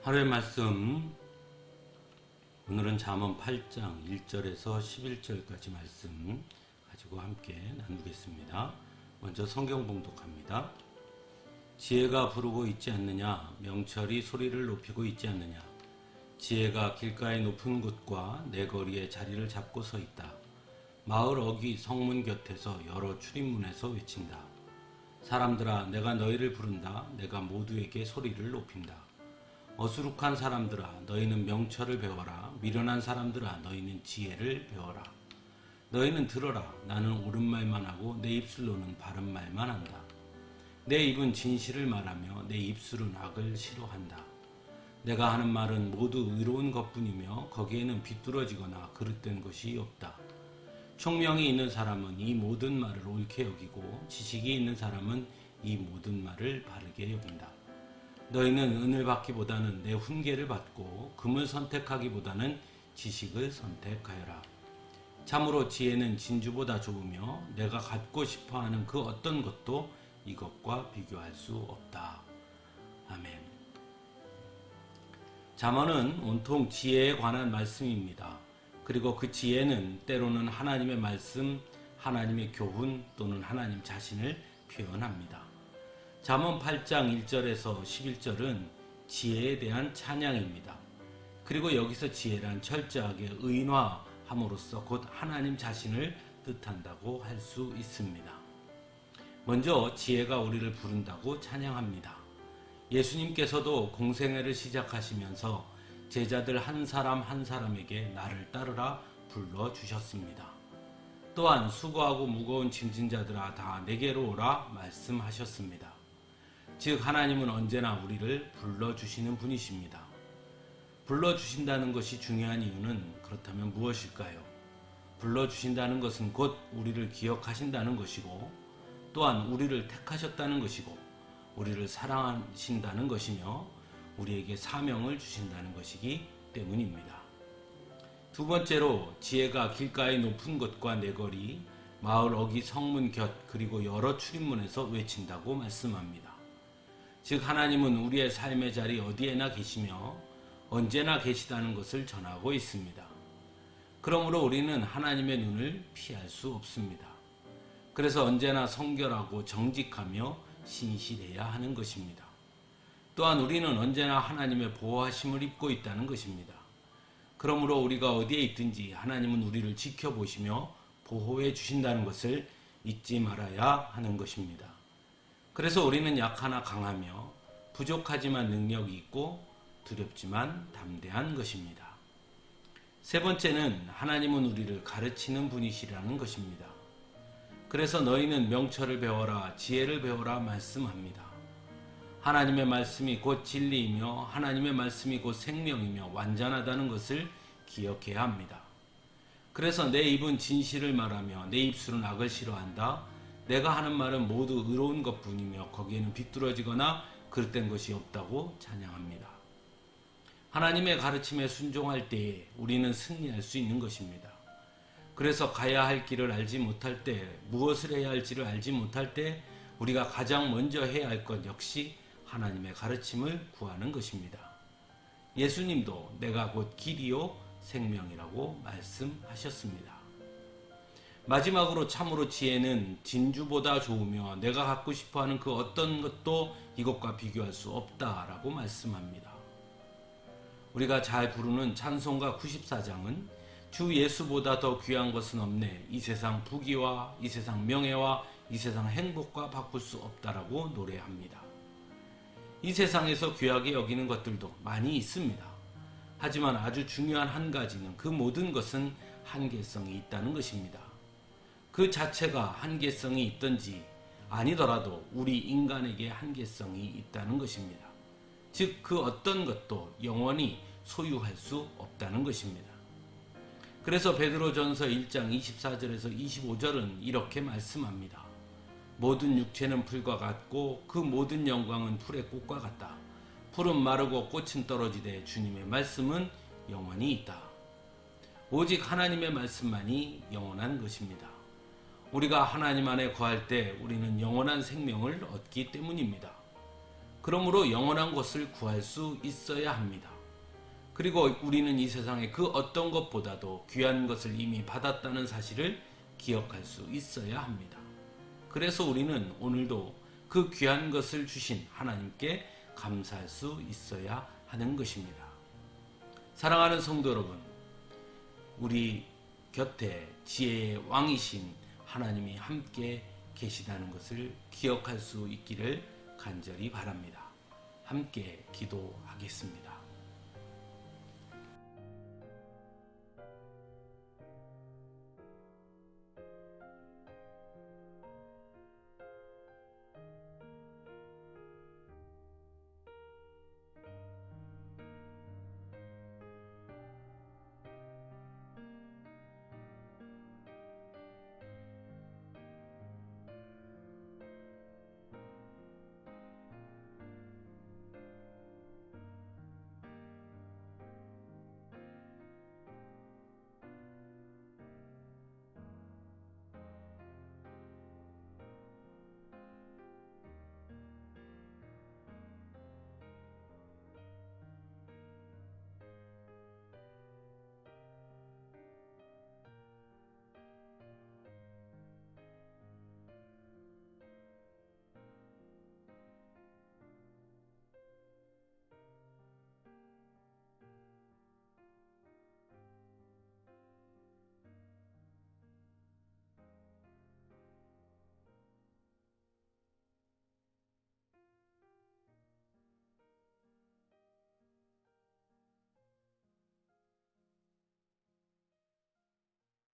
하루의 말씀, 오늘은 잠언 8장 1절에서 11절까지 말씀 가지고 함께 나누겠습니다. 먼저 성경 봉독합니다. 지혜가 부르고 있지 않느냐? 명철이 소리를 높이고 있지 않느냐? 지혜가 길가의 높은 곳과 내 거리에 자리를 잡고 서 있다. 마을 어귀 성문 곁에서 여러 출입문에서 외친다. 사람들아, 내가 너희를 부른다. 내가 모두에게 소리를 높인다. 어수룩한 사람들아, 너희는 명철을 배워라. 미련한 사람들아, 너희는 지혜를 배워라. 너희는 들어라. 나는 옳은 말만 하고 내 입술로는 바른 말만 한다. 내 입은 진실을 말하며 내 입술은 악을 싫어한다. 내가 하는 말은 모두 의로운 것뿐이며 거기에는 비뚤어지거나 그릇된 것이 없다. 총명이 있는 사람은 이 모든 말을 옳게 여기고 지식이 있는 사람은 이 모든 말을 바르게 여긴다. 너희는 은을 받기보다는 내 훈계를 받고 금을 선택하기보다는 지식을 선택하여라. 참으로 지혜는 진주보다 좋으며 내가 갖고 싶어하는 그 어떤 것도 이것과 비교할 수 없다. 아멘. 잠언은 온통 지혜에 관한 말씀입니다. 그리고 그 지혜는 때로는 하나님의 말씀, 하나님의 교훈 또는 하나님 자신을 표현합니다. 잠언 8장 1절에서 11절은 지혜에 대한 찬양입니다. 그리고 여기서 지혜란 철저하게 의인화함으로써 곧 하나님 자신을 뜻한다고 할 수 있습니다. 먼저 지혜가 우리를 부른다고 찬양합니다. 예수님께서도 공생애를 시작하시면서 제자들 한 사람 한 사람에게 나를 따르라 불러주셨습니다. 또한 수고하고 무거운 짐진 자들아 다 내게로 오라 말씀하셨습니다. 즉 하나님은 언제나 우리를 불러주시는 분이십니다. 불러주신다는 것이 중요한 이유는 그렇다면 무엇일까요? 불러주신다는 것은 곧 우리를 기억하신다는 것이고 또한 우리를 택하셨다는 것이고 우리를 사랑하신다는 것이며 우리에게 사명을 주신다는 것이기 때문입니다. 두 번째로 지혜가 길가의 높은 곳과 내거리, 마을 어귀 성문 곁 그리고 여러 출입문에서 외친다고 말씀합니다. 즉 하나님은 우리의 삶의 자리 어디에나 계시며 언제나 계시다는 것을 전하고 있습니다. 그러므로 우리는 하나님의 눈을 피할 수 없습니다. 그래서 언제나 성결하고 정직하며 신실해야 하는 것입니다. 또한 우리는 언제나 하나님의 보호하심을 입고 있다는 것입니다. 그러므로 우리가 어디에 있든지 하나님은 우리를 지켜보시며 보호해 주신다는 것을 잊지 말아야 하는 것입니다. 그래서 우리는 약하나 강하며 부족하지만 능력이 있고 두렵지만 담대한 것입니다. 세 번째는 하나님은 우리를 가르치는 분이시라는 것입니다. 그래서 너희는 명철을 배워라, 지혜를 배워라 말씀합니다. 하나님의 말씀이 곧 진리이며 하나님의 말씀이 곧 생명이며 완전하다는 것을 기억해야 합니다. 그래서 내 입은 진실을 말하며 내 입술은 악을 싫어한다. 내가 하는 말은 모두 의로운 것뿐이며 거기에는 비뚤어지거나 그릇된 것이 없다고 찬양합니다. 하나님의 가르침에 순종할 때에 우리는 승리할 수 있는 것입니다. 그래서 가야 할 길을 알지 못할 때, 무엇을 해야 할지를 알지 못할 때 우리가 가장 먼저 해야 할 것 역시 하나님의 가르침을 구하는 것입니다. 예수님도 내가 곧 길이요 생명이라고 말씀하셨습니다. 마지막으로 참으로 지혜는 진주보다 좋으며 내가 갖고 싶어하는 그 어떤 것도 이것과 비교할 수 없다라고 말씀합니다. 우리가 잘 부르는 찬송가 94장은 주 예수보다 더 귀한 것은 없네. 이 세상 부귀와 이 세상 명예와 이 세상 행복과 바꿀 수 없다라고 노래합니다. 이 세상에서 귀하게 여기는 것들도 많이 있습니다. 하지만 아주 중요한 한 가지는 그 모든 것은 한계성이 있다는 것입니다. 그 자체가 한계성이 있든지 아니더라도 우리 인간에게 한계성이 있다는 것입니다. 즉 그 어떤 것도 영원히 소유할 수 없다는 것입니다. 그래서 베드로전서 1장 24절에서 25절은 이렇게 말씀합니다. 모든 육체는 풀과 같고 그 모든 영광은 풀의 꽃과 같다. 풀은 마르고 꽃은 떨어지되 주님의 말씀은 영원히 있다. 오직 하나님의 말씀만이 영원한 것입니다. 우리가 하나님 안에 거할 때 우리는 영원한 생명을 얻기 때문입니다. 그러므로 영원한 것을 구할 수 있어야 합니다. 그리고 우리는 이 세상의 그 어떤 것보다도 귀한 것을 이미 받았다는 사실을 기억할 수 있어야 합니다. 그래서 우리는 오늘도 그 귀한 것을 주신 하나님께 감사할 수 있어야 하는 것입니다. 사랑하는 성도 여러분, 우리 곁에 지혜의 왕이신 하나님이 함께 계시다는 것을 기억할 수 있기를 간절히 바랍니다. 함께 기도하겠습니다.